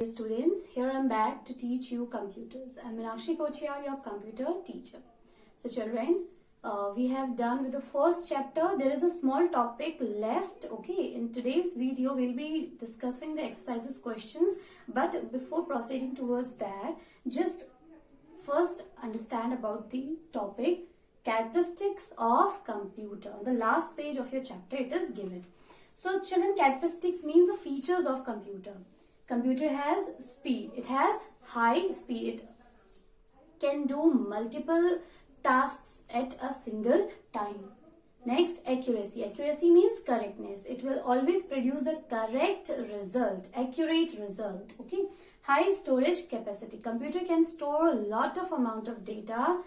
Hey students, here I am back to teach you computers. I am Meenakshi Kothiyal, your computer teacher. So children, we have done with the first chapter. There is a small topic left. Okay, in today's video we'll be discussing the exercises questions. But before proceeding towards that, just first understand about the topic characteristics of computer. On the last page of your chapter it is given. So children, characteristics means the features of computer. Computer has speed. It has high speed. It can do multiple tasks at a single time. Next, accuracy. Accuracy means correctness. It will always produce the correct result, accurate result. Okay. High storage capacity. Computer can store a lot of amount of data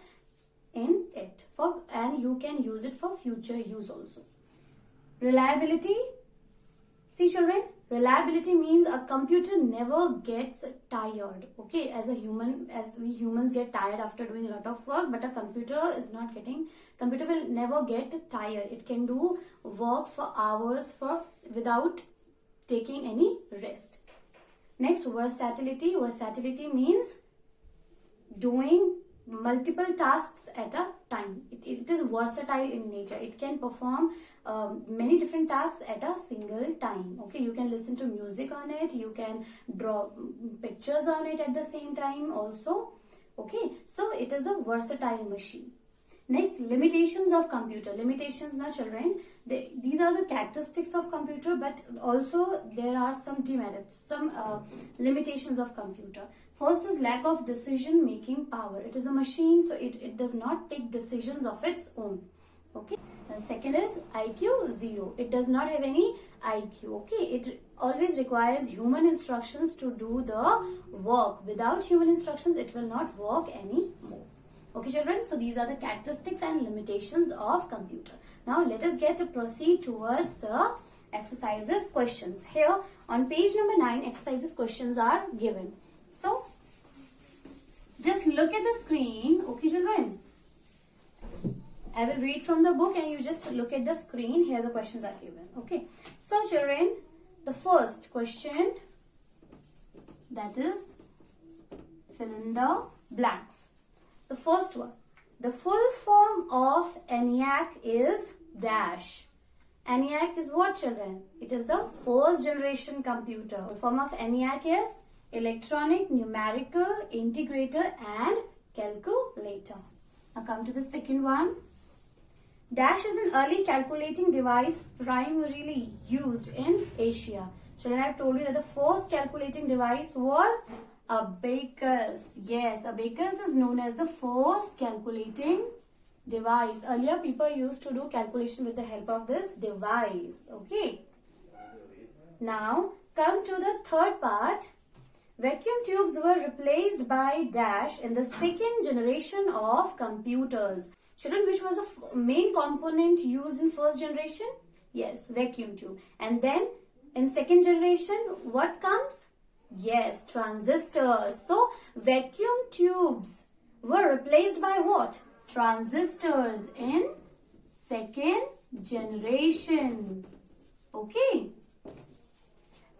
in it and you can use it for future use also. Reliability. See children, reliability means a computer never gets tired. Okay, as we humans get tired after doing a lot of work, but a computer will never get tired. It can do work for hours without taking any rest. Next, versatility. Versatility means doing multiple tasks at a time. It is versatile in nature. It can perform many different tasks at a single time. Okay, you can listen to music on it, you can draw pictures on it at the same time also. Okay, so it is a versatile machine. Next, limitations of computer. Limitations now children, these are the characteristics of computer, but also there are some demerits, some limitations of computer. First is lack of decision making power. It is a machine, so it does not take decisions of its own. Okay. The second is IQ 0. It does not have any IQ. Okay. It always requires human instructions to do the work. Without human instructions, it will not work anymore. Okay children, so these are the characteristics and limitations of computer. Now let us proceed towards the exercises questions. Here on page number 9, exercises questions are given. So just look at the screen. Okay children, I will read from the book and you just look at the screen. Here the questions are given. Okay, so children, the first question, that is fill in the blanks. The first one, the full form of ENIAC is dash. ENIAC is what children? It is the first generation computer. The form of ENIAC is electronic, numerical, integrator and calculator. Now come to the second one. Dash is an early calculating device primarily used in Asia. Children, I have told you that the first calculating device was abacus. Yes, abacus is known as the first calculating device. Earlier people used to do calculation with the help of this device. Okay. Now come to the third part. Vacuum tubes were replaced by dash in the second generation of computers. Children, which was the main component used in first generation? Yes, vacuum tube. And then in second generation, what comes? Yes, transistors. So, vacuum tubes were replaced by what? Transistors in second generation. Okay.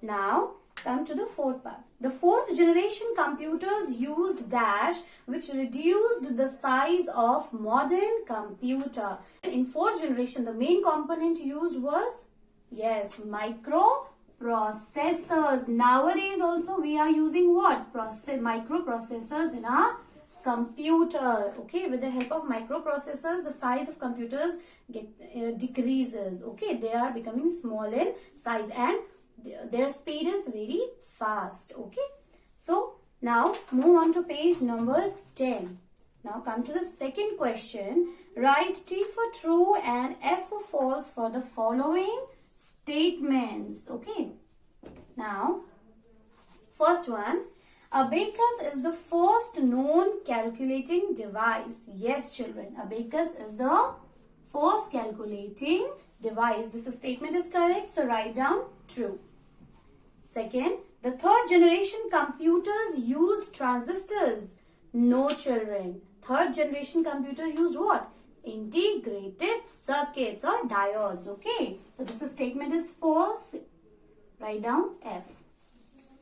Now, come to the fourth part. The fourth generation computers used dash, which reduced the size of modern computer. In fourth generation, the main component used was, yes, microprocessors. Nowadays also we are using what? Microprocessors in our computer. Okay, with the help of microprocessors, the size of computers decreases. Okay, they are becoming small in size and their speed is very fast. Okay, so now move on to page number 10. Now come to the second question. Write T for true and F for false for the following statements. Okay, now first one, abacus is the first known calculating device. Yes children, abacus is the first calculating device. This statement is correct, so write down true. Second, the third generation computers used transistors. No children. Third generation computer used what? Integrated circuits or diodes. Okay, so this statement is false. Write down F.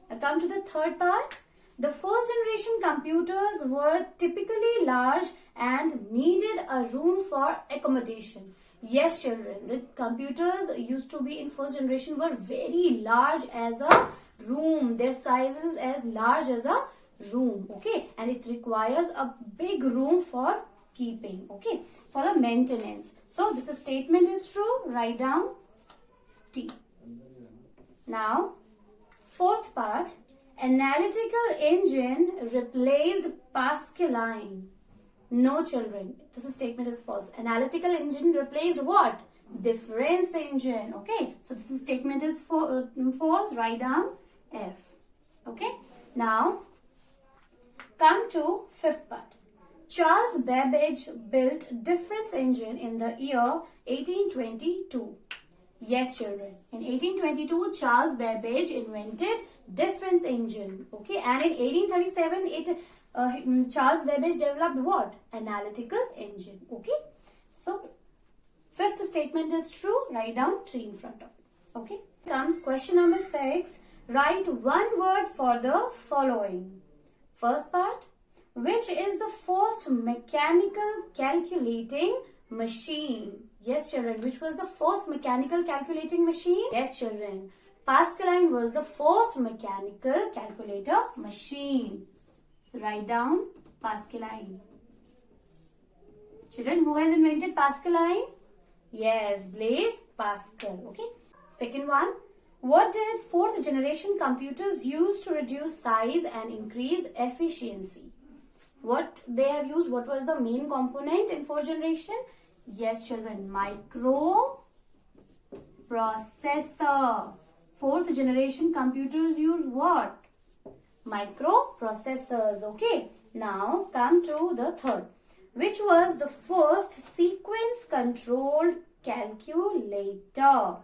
Now come to the third part. The first generation computers were typically large and needed a room for accommodation. Yes, children, the computers used to be in first generation were very large as a room. Their sizes as large as a room, okay, and it requires a big room for keeping, okay, for the maintenance. So this statement is true. Write down T. Now, fourth part, analytical engine replaced Pascaline. No, children, this statement is false. Analytical engine replaced what? Difference engine. Okay, so this statement is false. Write down F. Okay, now come to fifth part. Charles Babbage built difference engine in the year 1822. Yes, children. In 1822, Charles Babbage invented difference engine. Okay, and in 1837, Charles Babbage developed what? Analytical engine. Okay, so fifth statement is true. Write down 3 in front of it. Okay, comes question number 6. Write one word for the following. First part, which is the first mechanical calculating machine? Yes, children, which was the first mechanical calculating machine? Yes, children, Pascaline was the first mechanical calculator machine. So write down Pascaline. Children, who has invented Pascaline? Yes, Blaise Pascal. Okay. Second one, what did fourth generation computers use to reduce size and increase efficiency? What they have used, what was the main component in fourth generation? Yes, children, microprocessor. Fourth generation computers use what? Microprocessors. Okay. Now come to the third. Which was the first sequence controlled calculator?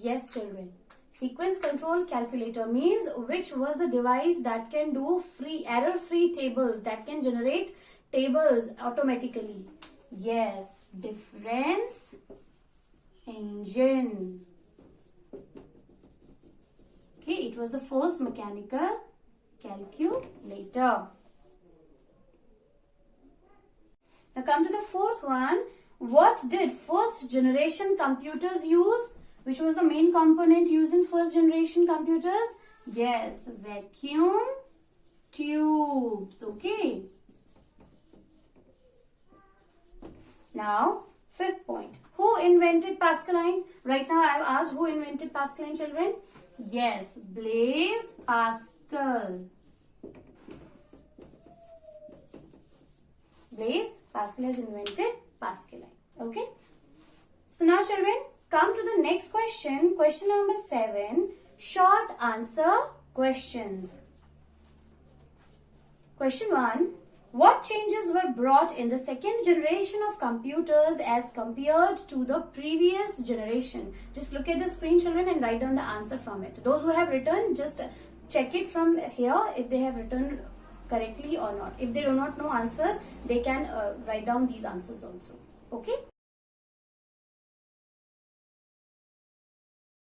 Yes, children. Sequence control calculator means which was the device that can do error-free tables, that can generate tables automatically. Yes, difference engine. Okay, it was the first mechanical calculator. Now come to the fourth one. What did first generation computers use? Which was the main component used in first generation computers? Yes, vacuum tubes. Okay. Now, fifth point. Who invented Pascaline? Right now I have asked who invented Pascaline, children? Yes, Blaise Pascal. Blaise Pascal has invented Pascaline. Okay. So now, children, come to the next question. Question number 7. Short answer questions. Question 1. What changes were brought in the second generation of computers as compared to the previous generation? Just look at the screen, children, and write down the answer from it. Those who have written, just check it from here if they have written correctly or not. If they do not know answers, they can write down these answers also. Okay.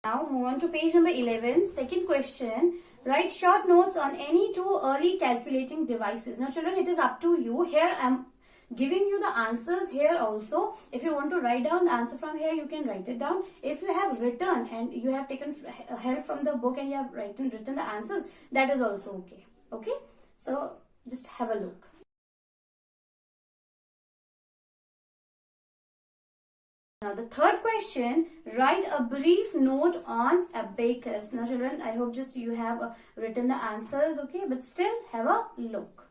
Now move on to page number 11. Second question. Write short notes on any two early calculating devices. Now children, it is up to you. Here I am giving you the answers here also. If you want to write down the answer from here, you can write it down. If you have written and you have taken help from the book and you have written the answers, that is also okay. Okay. So just have a look. Now the third question, write a brief note on abacus. Now children, I hope just you have written the answers, okay, but still have a look.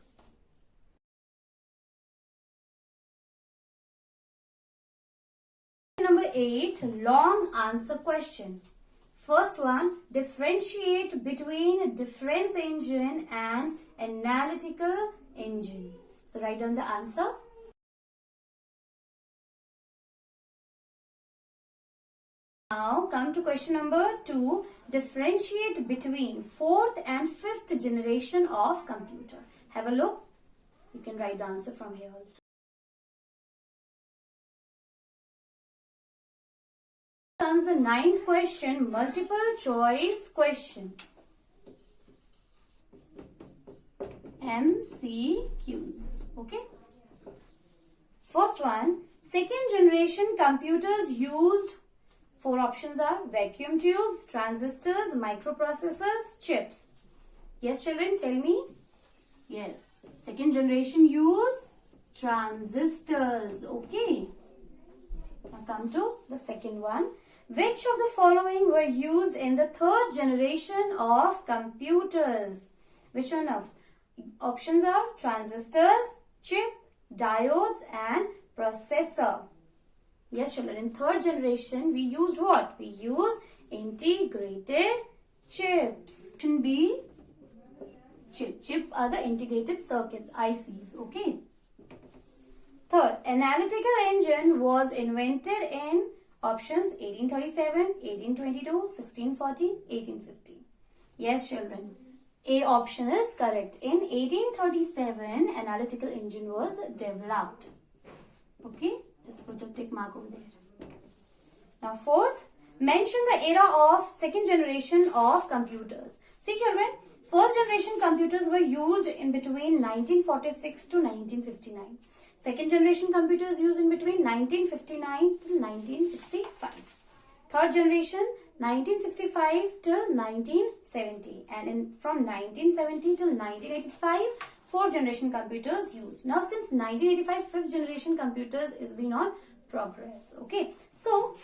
Number 8, long answer question. First one, differentiate between difference engine and analytical engine. So write down the answer. Now come to question number 2. Differentiate between fourth and fifth generation of computer. Have a look. You can write the answer from here also. Comes the 9th question, multiple choice question. MCQs. Okay. First one, second generation computers used. Four options are vacuum tubes, transistors, microprocessors, chips. Yes, children, tell me. Yes. Second generation use transistors. Okay. Now come to the second one. Which of the following were used in the third generation of computers? Which one of? Options are transistors, chip, diodes and processor. Yes, children, in third generation we use what? We use integrated chips. Option B, chip. Chip are the integrated circuits, ICs. Okay. Third, analytical engine was invented in options 1837, 1822, 1640, 1850. Yes, children. A option is correct. In 1837, analytical engine was developed. Okay, just put a tick mark over there. Now, fourth, mention the era of second generation of computers. See, children, first generation computers were used in between 1946 to 1959. Second generation computers used in between 1959 to 1965. Third generation 1965 till 1970, and from 1970 till 1985 fourth generation computers used. Now since 1985 fifth generation computers is been on progress. Okay, so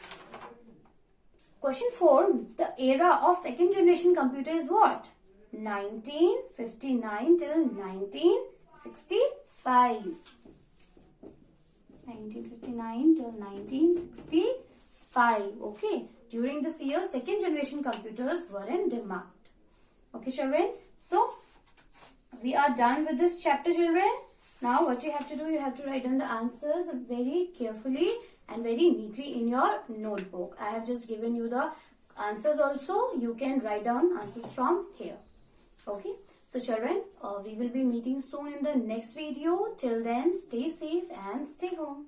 question 4, the era of second generation computer is what? 1959 till 1965. 1959 till 1965. Okay, during this year second generation computers were in demand. Okay, children, so we are done with this chapter, children. Now what you have to do, you have to write down the answers very carefully and very neatly in your notebook. I have just given you the answers also. You can write down answers from here. Okay, so children, we will be meeting soon in the next video. Till then, stay safe and stay home.